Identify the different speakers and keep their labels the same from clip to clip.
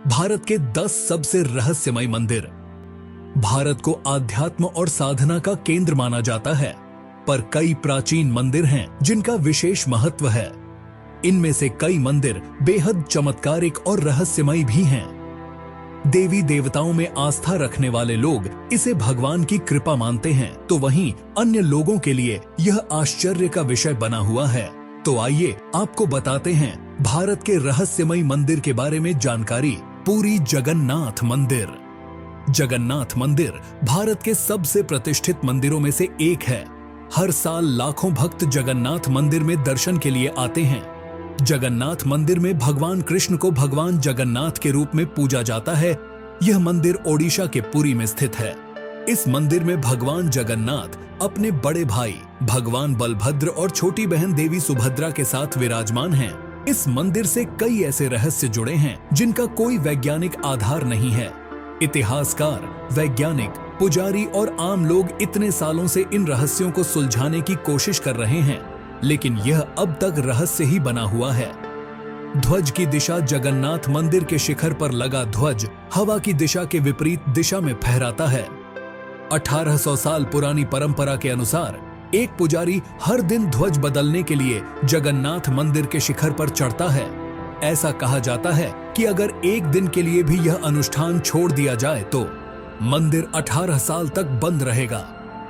Speaker 1: भारत के 10 सबसे रहस्यमय मंदिर। भारत को आध्यात्म और साधना का केंद्र माना जाता है, पर कई प्राचीन मंदिर हैं जिनका विशेष महत्व है। इनमें से कई मंदिर बेहद चमत्कारिक और रहस्यमय भी हैं। देवी देवताओं में आस्था रखने वाले लोग इसे भगवान की कृपा मानते हैं, तो वहीं अन्य लोगों के लिए यह आश्चर्य का विषय बना हुआ है। तो आइए आपको बताते हैं भारत के रहस्यमय मंदिर के बारे में जानकारी। पुरी जगन्नाथ मंदिर। जगन्नाथ मंदिर भारत के सबसे प्रतिष्ठित मंदिरों में से एक है। हर साल लाखों भक्त जगन्नाथ मंदिर में दर्शन के लिए आते हैं। जगन्नाथ मंदिर में भगवान कृष्ण को भगवान जगन्नाथ के रूप में पूजा जाता है। यह मंदिर ओडिशा के पुरी में स्थित है। इस मंदिर में भगवान जगन्नाथ अपने बड़े भाई भगवान बलभद्र और छोटी बहन देवी सुभद्रा के साथ विराजमान हैं। इस मंदिर से कई ऐसे रहस्य जुड़े हैं जिनका कोई वैज्ञानिक आधार नहीं है। इतिहासकार, वैज्ञानिक, पुजारी और आम लोग इतने सालों से इन रहस्यों को सुलझाने की कोशिश कर रहे हैं, लेकिन यह अब तक रहस्य ही बना हुआ है। ध्वज की दिशा। जगन्नाथ मंदिर के शिखर पर लगा ध्वज हवा की दिशा के विपरीत दिशा में फहराता है। 1800 साल पुरानी परंपरा के अनुसार एक पुजारी हर दिन ध्वज बदलने के लिए जगन्नाथ मंदिर के शिखर पर चढ़ता है। ऐसा कहा जाता है कि अगर एक दिन के लिए भी यह अनुष्ठान छोड़ दिया जाए तो मंदिर 18 साल तक बंद रहेगा।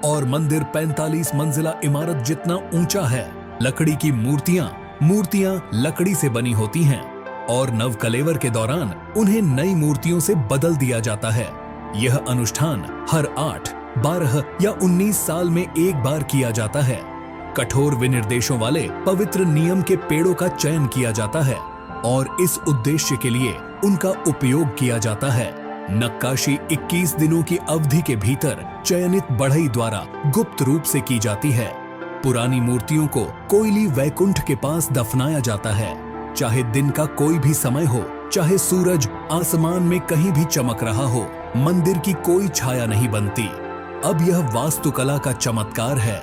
Speaker 1: और मंदिर 45 मंजिला इमारत जितना ऊंचा है। लकड़ी की मूर्तियां लकड़ी से बनी होती हैं और नवकलेवर के दौरान उन्हें नई मूर्तियों से बदल दिया जाता है। यह अनुष्ठान हर 8, 12 या 19 साल में एक बार किया जाता है। कठोर विनिर्देशों वाले पवित्र नियम के पेड़ों का चयन किया जाता है और इस उद्देश्य के लिए उनका उपयोग किया जाता है। नक्काशी 21 दिनों की अवधि के भीतर चयनित बढ़ई द्वारा गुप्त रूप से की जाती है। पुरानी मूर्तियों को कोयली वैकुंठ के पास दफनाया जाता है। चाहे दिन का कोई भी समय हो, चाहे सूरज आसमान में कहीं भी चमक रहा हो, मंदिर की कोई छाया नहीं बनती। अब यह वास्तुकला का चमत्कार है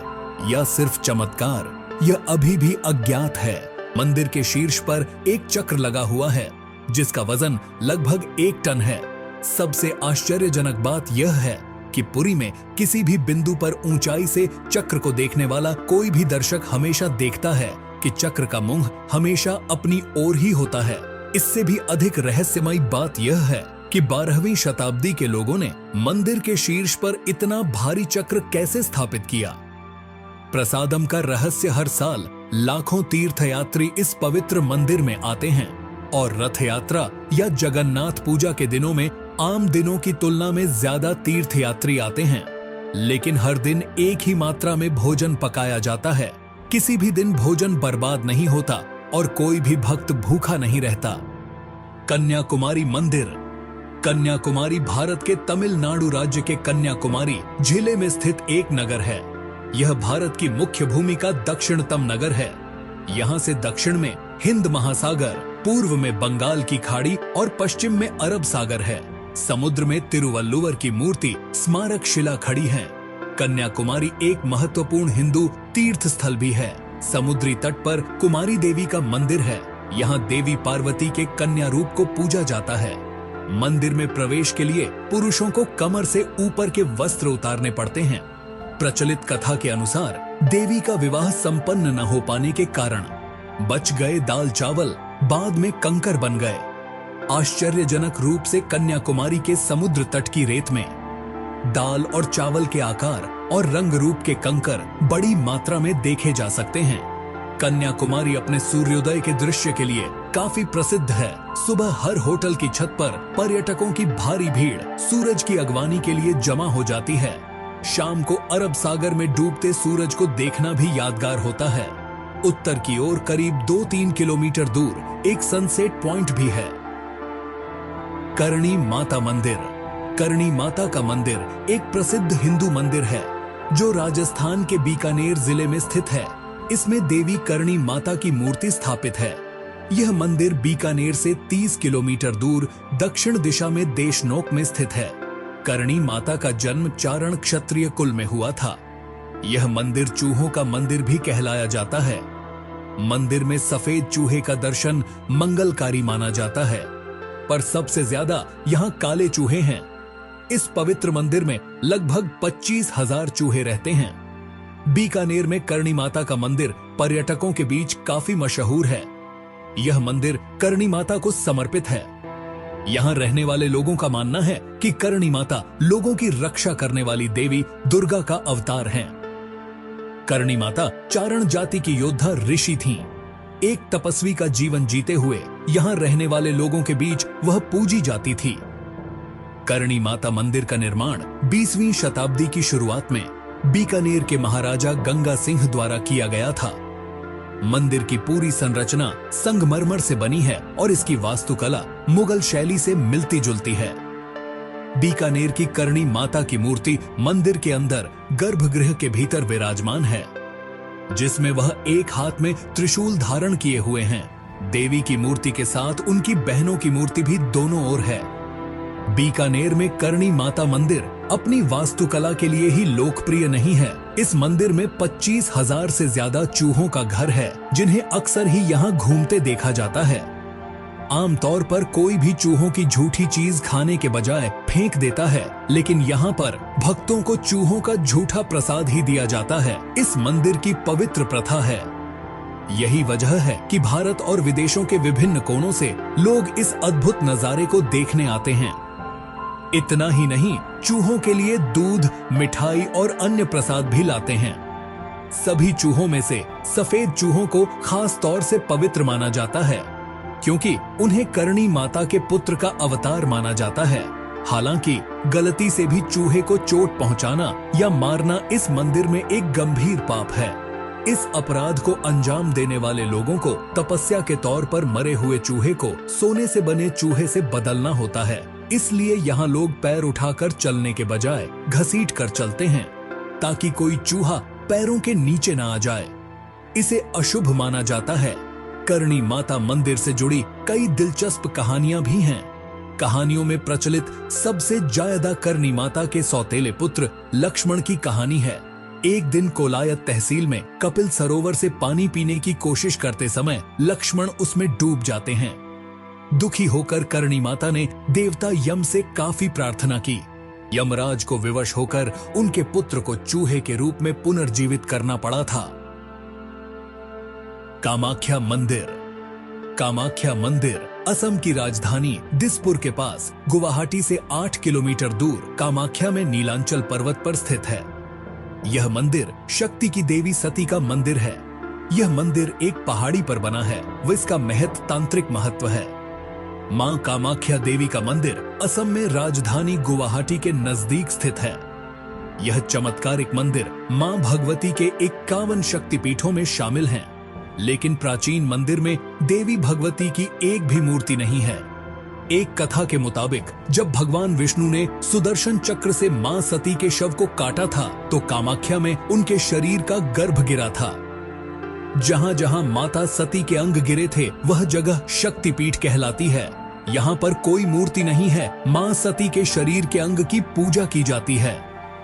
Speaker 1: या सिर्फ चमत्कार, यह अभी भी अज्ञात है। मंदिर के शीर्ष पर एक चक्र लगा हुआ है जिसका वजन लगभग 1 टन है। सबसे आश्चर्यजनक बात यह है कि पुरी में किसी भी बिंदु पर ऊंचाई से चक्र को देखने वाला कोई भी दर्शक हमेशा देखता है कि चक्र का मुंह हमेशा अपनी ओर ही होता है। इससे भी अधिक रहस्यमय बात यह है कि 12वीं शताब्दी के लोगों ने मंदिर के शीर्ष पर इतना भारी चक्र कैसे स्थापित किया। प्रसादम का रहस्य। हर साल लाखों तीर्थयात्री इस पवित्र मंदिर में आते हैं और रथ यात्रा या जगन्नाथ पूजा के दिनों में आम दिनों की तुलना में ज्यादा तीर्थयात्री आते हैं। लेकिन हर दिन एक ही मात्रा में भोजन पकाया जाता है। किसी भी दिन भोजन बर्बाद नहीं होता और कोई भी भक्त भूखा नहीं रहता। कन्याकुमारी मंदिर। कन्याकुमारी भारत के तमिलनाडु राज्य के कन्याकुमारी जिले में स्थित एक नगर है। यह भारत की मुख्य भूमि का दक्षिणतम नगर है। यहाँ से दक्षिण में हिंद महासागर, पूर्व में बंगाल की खाड़ी और पश्चिम में अरब सागर है। समुद्र में तिरुवल्लुवर की मूर्ति स्मारक शिला खड़ी है। कन्याकुमारी एक महत्वपूर्ण हिंदू तीर्थ स्थल भी है। समुद्री तट पर कुमारी देवी का मंदिर है। यहाँ देवी पार्वती के कन्या रूप को पूजा जाता है। मंदिर में प्रवेश के लिए पुरुषों को कमर से ऊपर के वस्त्र उतारने पड़ते हैं। प्रचलित कथा के अनुसार देवी का विवाह संपन्न न हो पाने के कारण बच गए दाल चावल बाद में कंकर बन गए। आश्चर्यजनक रूप से कन्याकुमारी के समुद्र तट की रेत में दाल और चावल के आकार और रंग रूप के कंकर बड़ी मात्रा में देखे जा सकते हैं। कन्याकुमारी अपने सूर्योदय के दृश्य के लिए काफी प्रसिद्ध है। सुबह हर होटल की छत पर पर्यटकों की भारी भीड़ सूरज की अगवानी के लिए जमा हो जाती है। शाम को अरब सागर में डूबते सूरज को देखना भी यादगार होता है। उत्तर की ओर करीब 2-3 किलोमीटर दूर एक सनसेट पॉइंट भी है। करणी माता मंदिर। करणी माता का मंदिर एक प्रसिद्ध हिंदू मंदिर है जो राजस्थान के बीकानेर जिले में स्थित है। इसमें देवी करणी माता की मूर्ति स्थापित है। यह मंदिर बीकानेर से 30 किलोमीटर दूर दक्षिण दिशा में देशनोक में स्थित है। करणी माता का जन्म चारण क्षत्रिय कुल में हुआ था। यह मंदिर चूहों का मंदिर भी कहलाया जाता है। मंदिर में सफेद चूहे का दर्शन मंगलकारी माना जाता है। पर सबसे ज्यादा यहाँ काले चूहे हैं। इस पवित्र मंदिर में लगभग 25,000 चूहे रहते हैं। बीकानेर में करणी माता का मंदिर पर्यटकों के बीच काफी मशहूर है। यह मंदिर करणी माता को समर्पित है। यहाँ रहने वाले लोगों का मानना है कि करणी माता लोगों की रक्षा करने वाली देवी दुर्गा का अवतार हैं। करणी माता चारण जाति की योद्धा ऋषि थीं। एक तपस्वी का जीवन जीते हुए यहाँ रहने वाले लोगों के बीच वह पूजी जाती थी। करणी माता मंदिर का निर्माण 20वीं शताब्दी की शुरुआत में बीकानेर के महाराजा गंगा सिंह द्वारा किया गया था। मंदिर की पूरी संरचना संगमरमर से बनी है और इसकी वास्तुकला मुगल शैली से मिलती जुलती है। बीकानेर की करणी माता की मूर्ति मंदिर के अंदर गर्भगृह के भीतर विराजमान है, जिसमें वह एक हाथ में त्रिशूल धारण किए हुए हैं। देवी की मूर्ति के साथ उनकी बहनों की मूर्ति भी दोनों ओर है। बीकानेर में करणी माता मंदिर अपनी वास्तुकला के लिए ही लोकप्रिय नहीं है। इस मंदिर में 25,000 से ज्यादा चूहों का घर है, जिन्हें अक्सर ही यहाँ घूमते देखा जाता है। आमतौर पर कोई भी चूहों की झूठी चीज खाने के बजाय फेंक देता है, लेकिन यहाँ पर भक्तों को चूहों का झूठा प्रसाद ही दिया जाता है। इस मंदिर की पवित्र प्रथा है। यही वजह है कि भारत और विदेशों के विभिन्न कोनों से लोग इस अद्भुत नजारे को देखने आते हैं। इतना ही नहीं, चूहों के लिए दूध, मिठाई और अन्य प्रसाद भी लाते हैं। सभी चूहों में से सफेद चूहों को खास तौर से पवित्र माना जाता है, क्योंकि उन्हें करणी माता के पुत्र का अवतार माना जाता है। हालांकि गलती से भी चूहे को चोट पहुंचाना या मारना इस मंदिर में एक गंभीर पाप है। इस अपराध को अंजाम देने वाले लोगों को तपस्या के तौर पर मरे हुए चूहे को सोने से बने चूहे से बदलना होता है। इसलिए यहाँ लोग पैर उठाकर चलने के बजाय घसीट कर चलते हैं, ताकि कोई चूहा पैरों के नीचे ना आ जाए। इसे अशुभ माना जाता है। करणी माता मंदिर से जुड़ी कई दिलचस्प कहानियां भी हैं। कहानियों में प्रचलित सबसे ज्यादा करणी माता के सौतेले पुत्र लक्ष्मण की कहानी है। एक दिन कोलायत तहसील में कपिल सरोवर से पानी पीने की कोशिश करते समय लक्ष्मण उसमें डूब जाते हैं। दुखी होकर करणी माता ने देवता यम से काफी प्रार्थना की। यमराज को विवश होकर उनके पुत्र को चूहे के रूप में पुनर्जीवित करना पड़ा था। कामाख्या मंदिर। कामाख्या मंदिर असम की राजधानी दिसपुर के पास गुवाहाटी से 8 किलोमीटर दूर कामाख्या में नीलांचल पर्वत पर स्थित है। यह मंदिर शक्ति की देवी सती का मंदिर है। यह मंदिर एक पहाड़ी पर बना है, व इसका महत्व तांत्रिक महत्व है। मां कामाख्या देवी का मंदिर असम में राजधानी गुवाहाटी के नजदीक स्थित है। यह चमत्कारिक मंदिर मां भगवती के 51 शक्तिपीठों में शामिल है, लेकिन प्राचीन मंदिर में देवी भगवती की एक भी मूर्ति नहीं है। एक कथा के मुताबिक जब भगवान विष्णु ने सुदर्शन चक्र से मां सती के शव को काटा था, तो कामाख्या में उनके शरीर का गर्भ गिरा था। जहां जहां माता सती के अंग गिरे थे, वह जगह शक्तिपीठ कहलाती है। यहाँ पर कोई मूर्ति नहीं है। मां सती के शरीर के अंग की पूजा की जाती है।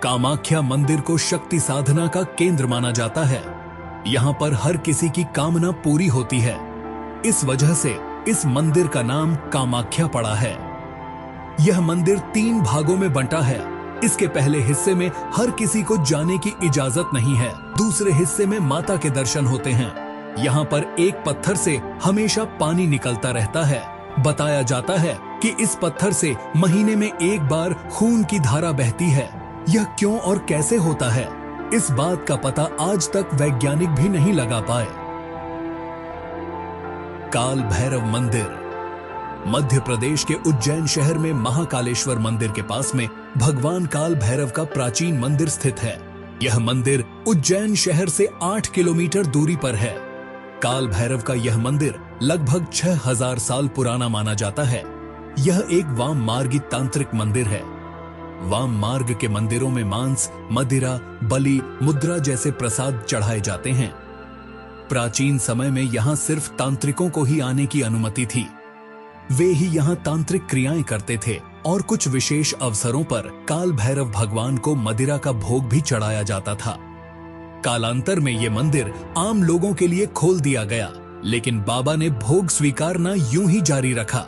Speaker 1: कामाख्या मंदिर को शक्ति साधना का केंद्र माना जाता है। यहाँ पर हर किसी की कामना पूरी होती है। इस वजह से इस मंदिर का नाम कामाख्या पड़ा है। यह मंदिर 3 भागों में बंटा है। इसके पहले हिस्से में हर किसी को जाने की इजाजत नहीं है। दूसरे हिस्से में माता के दर्शन होते हैं। यहाँ पर एक पत्थर से हमेशा पानी निकलता रहता है। बताया जाता है कि इस पत्थर से महीने में एक बार खून की धारा बहती है। यह क्यों और कैसे होता है, इस बात का पता आज तक वैज्ञानिक भी नहीं लगा पाए। काल भैरव मंदिर। मध्य प्रदेश के उज्जैन शहर में महाकालेश्वर मंदिर के पास में भगवान काल भैरव का प्राचीन मंदिर स्थित है। यह मंदिर उज्जैन शहर से 8 किलोमीटर दूरी पर है। काल भैरव का यह मंदिर लगभग 6000 साल पुराना माना जाता है। यह एक वाम मार्गी तांत्रिक मंदिर है। वाम मार्ग के मंदिरों में मांस, मदिरा, बलि, मुद्रा जैसे प्रसाद चढ़ाए जाते हैं। प्राचीन समय में यहाँ सिर्फ तांत्रिकों को ही आने की अनुमति थी। वे ही यहाँ तांत्रिक क्रियाएं करते थे और कुछ विशेष अवसरों पर काल भैरव भगवान को मदिरा का भोग भी चढ़ाया जाता था। कालांतर में ये मंदिर आम लोगों के लिए खोल दिया गया, लेकिन बाबा ने भोग स्वीकारना यूं ही जारी रखा।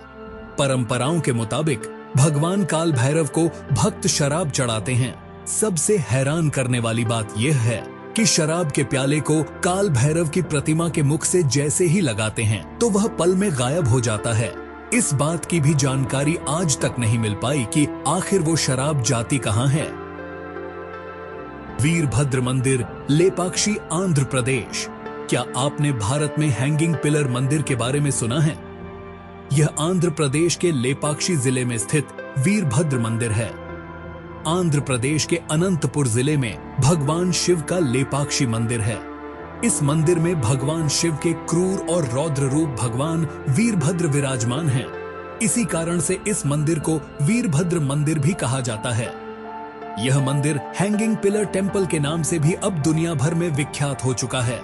Speaker 1: परंपराओं के मुताबिक भगवान काल भैरव को भक्त शराब चढ़ाते हैं। सबसे हैरान करने वाली बात यह है कि शराब के प्याले को काल भैरव की प्रतिमा के मुख से जैसे ही लगाते हैं तो वह पल में गायब हो जाता है। इस बात की भी जानकारी आज तक नहीं मिल पाई कि आखिर वो शराब जाती कहां है। वीरभद्र मंदिर, लेपाक्षी, आंध्र प्रदेश। क्या आपने भारत में हैंगिंग पिलर मंदिर के बारे में सुना है? यह आंध्र प्रदेश के लेपाक्षी जिले में स्थित वीरभद्र मंदिर है। आंध्र प्रदेश के अनंतपुर जिले में भगवान शिव का लेपाक्षी मंदिर है। इस मंदिर में भगवान शिव के क्रूर और रौद्र रूप भगवान वीरभद्र विराजमान हैं। इसी कारण से इस मंदिर को वीरभद्र मंदिर भी कहा जाता है। यह मंदिर हैंगिंग पिलर टेम्पल के नाम से भी अब दुनिया भर में विख्यात हो चुका है।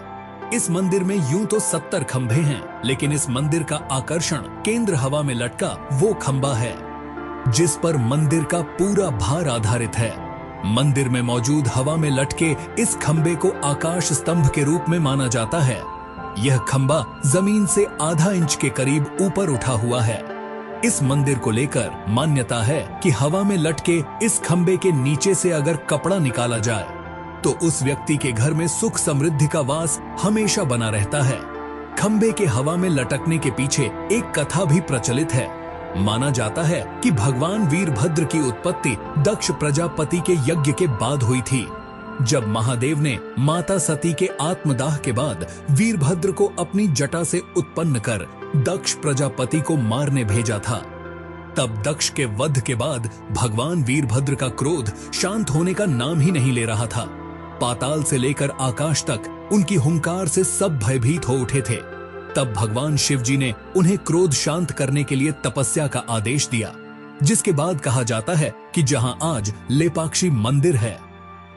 Speaker 1: इस मंदिर में यूं तो 70 खंभे हैं, लेकिन इस मंदिर का आकर्षण केंद्र हवा में लटका वो खंभा है जिस पर मंदिर का पूरा भार आधारित है। मंदिर में मौजूद हवा में लटके इस खंभे को आकाश स्तंभ के रूप में माना जाता है। यह खंभा जमीन से आधा इंच के करीब ऊपर उठा हुआ है। इस मंदिर को लेकर मान्यता है कि हवा में लटके इस खंभे के नीचे से अगर कपड़ा निकाला जाए तो उस व्यक्ति के घर में सुख समृद्धि का वास हमेशा बना रहता है। खंभे के हवा में लटकने के पीछे एक कथा भी प्रचलित है। माना जाता है कि भगवान वीरभद्र की उत्पत्ति दक्ष प्रजापति के यज्ञ के बाद हुई थी। जब महादेव ने माता सती के आत्मदाह के बाद वीरभद्र को अपनी जटा से उत्पन्न कर दक्ष प्रजापति को मारने भेजा था, तब दक्ष के वध के बाद भगवान वीरभद्र का क्रोध शांत होने का नाम ही नहीं ले रहा था। पाताल से लेकर आकाश तक उनकी हुंकार से सब भयभीत हो उठे थे। तब भगवान शिव जी ने उन्हें क्रोध शांत करने के लिए तपस्या का आदेश दिया, जिसके बाद कहा जाता है कि जहां आज लेपाक्षी मंदिर है,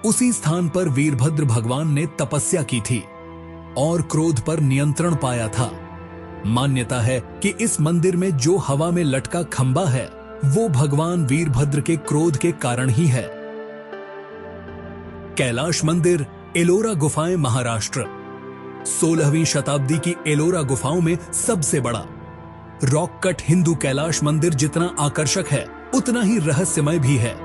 Speaker 1: उसी स्थान पर वीरभद्र भगवान ने तपस्या की थी और क्रोध पर नियंत्रण पाया था। मान्यता है कि इस मंदिर में जो हवा में लटका खंबा है वो भगवान वीरभद्र के क्रोध के कारण ही है। कैलाश मंदिर, एलोरा गुफाएं, महाराष्ट्र। 16वीं शताब्दी की एलोरा गुफाओं में सबसे बड़ा रॉक कट हिंदू कैलाश मंदिर जितना आकर्षक है उतना ही रहस्यमय भी है।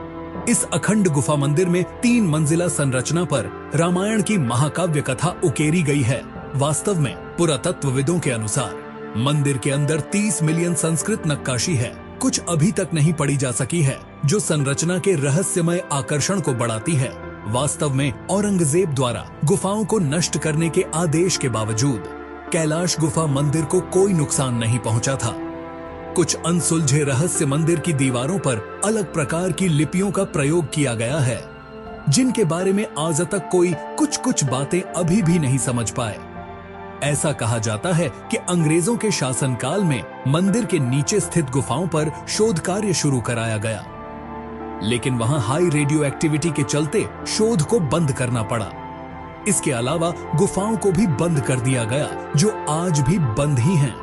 Speaker 1: इस अखंड गुफा मंदिर में 3 मंजिला संरचना पर रामायण की महाकाव्य कथा उकेरी गई है। वास्तव में पुरातत्वविदों के अनुसार मंदिर के अंदर 30 मिलियन संस्कृत नक्काशी है। कुछ अभी तक नहीं पढ़ी जा सकी है, जो संरचना के रहस्यमय आकर्षण को बढ़ाती है। वास्तव में औरंगजेब द्वारा गुफाओं को नष्ट करने के आदेश के बावजूद कैलाश गुफा मंदिर को कोई नुकसान नहीं पहुंचा था। कुछ अनसुलझे रहस्य मंदिर की दीवारों पर अलग प्रकार की लिपियों का प्रयोग किया गया है, जिनके बारे में आज तक कोई कुछ बातें अभी भी नहीं समझ पाए। ऐसा कहा जाता है कि अंग्रेजों के शासनकाल में मंदिर के नीचे स्थित गुफाओं पर शोध कार्य शुरू कराया गया, लेकिन वहां हाई रेडियो एक्टिविटी के चलते शोध को बंद करना पड़ा। इसके अलावा गुफाओं को भी बंद कर दिया गया, जो आज भी बंद ही हैं।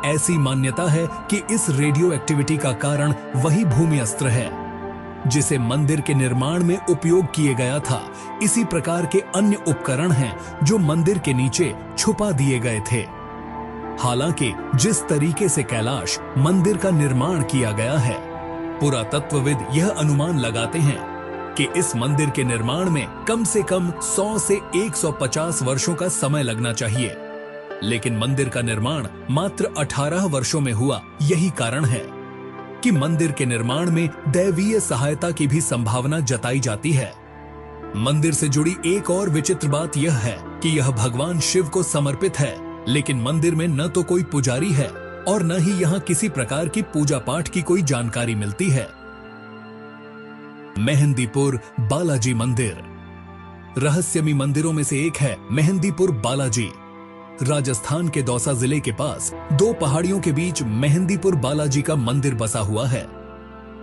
Speaker 1: ऐसी मान्यता है कि इस रेडियो एक्टिविटी का कारण वही भूमि अस्त्र है, जिसे मंदिर के निर्माण में उपयोग किए गया था। इसी प्रकार के अन्य उपकरण हैं जो मंदिर के नीचे छुपा दिए गए थे। हालांकि जिस तरीके से कैलाश मंदिर का निर्माण किया गया है, पुरातत्वविद यह अनुमान लगाते हैं कि इस मंदिर के निर्माण में कम से कम 100 से 150 वर्षों का समय लगना चाहिए, लेकिन मंदिर का निर्माण मात्र 18 वर्षों में हुआ। यही कारण है कि मंदिर के निर्माण में दैवीय सहायता की भी संभावना जताई जाती है। मंदिर से जुड़ी एक और विचित्र बात यह है कि यह भगवान शिव को समर्पित है, लेकिन मंदिर में न तो कोई पुजारी है और न ही यहाँ किसी प्रकार की पूजा पाठ की कोई जानकारी मिलती है। मेहंदीपुर बालाजी मंदिर। रहस्यमयी मंदिरों में से एक है मेहंदीपुर बालाजी। राजस्थान के दौसा जिले के पास 2 पहाड़ियों के बीच मेहंदीपुर बालाजी का मंदिर बसा हुआ है।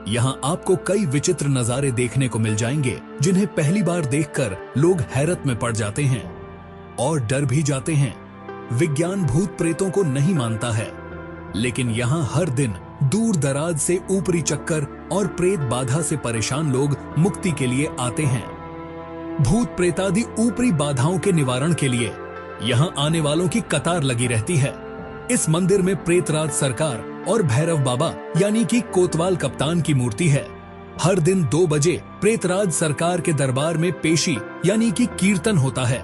Speaker 1: यहाँ आपको कई विचित्र नजारे देखने को मिल जाएंगे, जिन्हें पहली बार देखकर लोग हैरत में पड़ जाते हैं और डर भी जाते हैं। विज्ञान भूत प्रेतों को नहीं मानता है, लेकिन यहाँ हर दिन दूर दराज से ऊपरी चक्कर और प्रेत बाधा से परेशान लोग मुक्ति के लिए आते हैं। भूत प्रेतादि ऊपरी बाधाओं के निवारण के लिए यहाँ आने वालों की कतार लगी रहती है। इस मंदिर में प्रेतराज सरकार और भैरव बाबा यानी कि कोतवाल कप्तान की मूर्ति है। हर दिन 2 बजे प्रेतराज सरकार के दरबार में पेशी यानी कि कीर्तन होता है,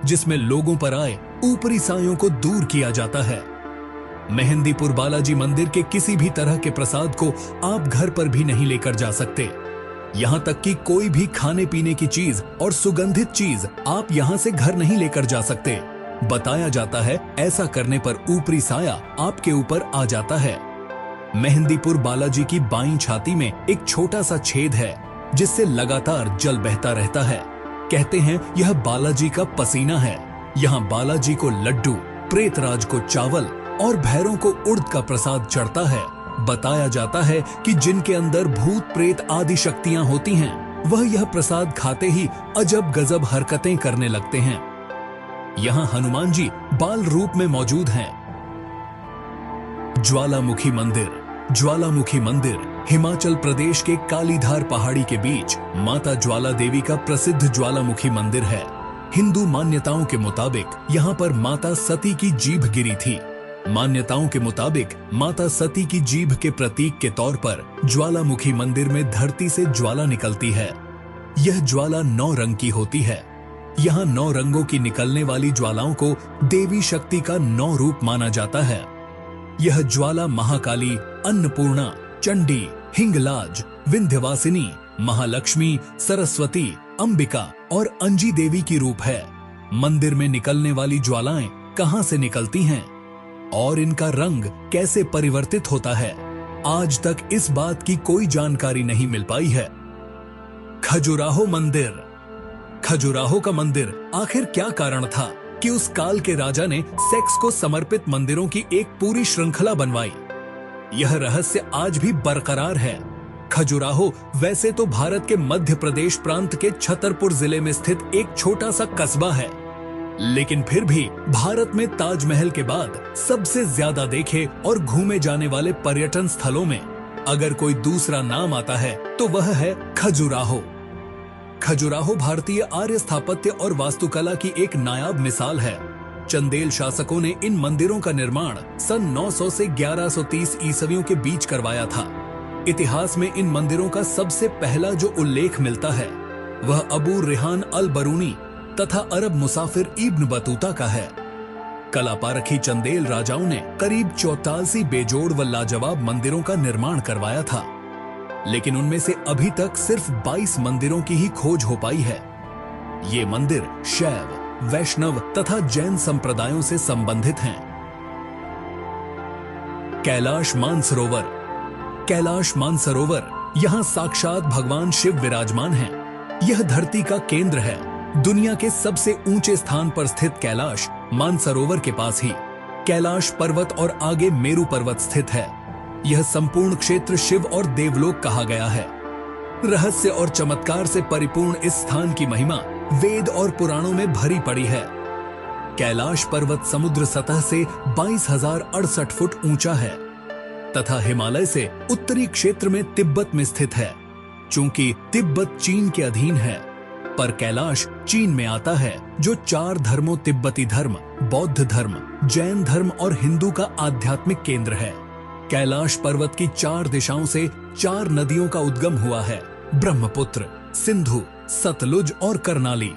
Speaker 1: जिसमें लोगों पर आए ऊपरी सायों को दूर किया जाता है। मेहंदीपुर बालाजी मंदिर के किसी भी तरह के प्रसाद को आप घर पर भी नहीं लेकर जा सकते। यहाँ तक कि कोई भी खाने पीने की चीज और सुगंधित चीज आप यहाँ से घर नहीं लेकर जा सकते। बताया जाता है ऐसा करने पर ऊपरी साया आपके ऊपर आ जाता है। मेहंदीपुर बालाजी की बाईं छाती में एक छोटा सा छेद है, जिससे लगातार जल बहता रहता है। कहते हैं यह बालाजी का पसीना है। यहाँ बालाजी को लड्डू, प्रेतराज को चावल और भैरों को उड़द का प्रसाद चढ़ता है। बताया जाता है कि जिनके अंदर भूत प्रेत आदि शक्तियां होती हैं, वह यह प्रसाद खाते ही अजब गजब हरकतें करने लगते हैं। यहाँ हनुमान जी बाल रूप में मौजूद हैं। ज्वालामुखी मंदिर। ज्वालामुखी मंदिर हिमाचल प्रदेश के कालीधार पहाड़ी के बीच माता ज्वाला देवी का प्रसिद्ध ज्वालामुखी मंदिर है। हिंदू मान्यताओं के मुताबिक यहाँ पर माता सती की जीभ गिरी थी। मान्यताओं के मुताबिक माता सती की जीभ के प्रतीक के तौर पर ज्वालामुखी मंदिर में धरती से ज्वाला निकलती है। यह ज्वाला 9 रंग की होती है। यहाँ 9 रंगों की निकलने वाली ज्वालाओं को देवी शक्ति का 9 रूप माना जाता है। यह ज्वाला महाकाली, अन्नपूर्णा, चंडी, हिंगलाज, विंध्यवासिनी, महालक्ष्मी, सरस्वती, अंबिका और अंजी देवी की रूप है। मंदिर में निकलने वाली ज्वालाएं कहां से निकलती हैं और इनका रंग कैसे परिवर्तित होता है, आज तक इस बात की कोई जानकारी नहीं मिल पाई है। खजुराहो मंदिर। खजुराहो का मंदिर आखिर क्या कारण था कि उस काल के राजा ने सेक्स को समर्पित मंदिरों की एक पूरी श्रृंखला बनवाई? यह रहस्य आज भी बरकरार है। खजुराहो वैसे तो भारत के मध्य प्रदेश प्रांत के छतरपुर जिले में स्थित एक छोटा सा कस्बा है, लेकिन फिर भी भारत में ताजमहल के बाद सबसे ज्यादा देखे और घूमे जाने वाले पर्यटन स्थलों में अगर कोई दूसरा नाम आता है तो वह है खजुराहो। खजुराहो भारतीय आर्य स्थापत्य और वास्तुकला की एक नायाब मिसाल है। चंदेल शासकों ने इन मंदिरों का निर्माण सन 900 से 1130 ईसवियों के बीच करवाया था। इतिहास में इन मंदिरों का सबसे पहला जो उल्लेख मिलता है वह अबू रिहान अल बरूनी तथा अरब मुसाफिर इब्न बतूता का है। कलापारखी चंदेल राजाओं ने करीब 84 बेजोड़ व लाजवाब मंदिरों का निर्माण करवाया था, लेकिन उनमें से अभी तक सिर्फ 22 मंदिरों की ही खोज हो पाई है। ये मंदिर शैव, वैष्णव तथा जैन संप्रदायों से संबंधित हैं। कैलाश मानसरोवर। कैलाश मानसरोवर यहाँ साक्षात भगवान शिव विराजमान हैं। यह धरती का केंद्र है। दुनिया के सबसे ऊंचे स्थान पर स्थित कैलाश मानसरोवर के पास ही कैलाश पर्वत और आगे मेरू पर्वत स्थित है। यह संपूर्ण क्षेत्र शिव और देवलोक कहा गया है। रहस्य और चमत्कार से परिपूर्ण इस स्थान की महिमा वेद और पुराणों में भरी पड़ी है। कैलाश पर्वत समुद्र सतह से 22,068 फुट ऊंचा है तथा हिमालय से उत्तरी क्षेत्र में तिब्बत में स्थित है। चूंकि तिब्बत चीन के अधीन है, पर कैलाश चीन में आता है, जो 4 धर्मों तिब्बती धर्म, बौद्ध धर्म, जैन धर्म और हिंदू का आध्यात्मिक केंद्र है। कैलाश पर्वत की 4 दिशाओं से 4 नदियों का उद्गम हुआ है, ब्रह्मपुत्र, सिंधु, सतलुज और करनाली।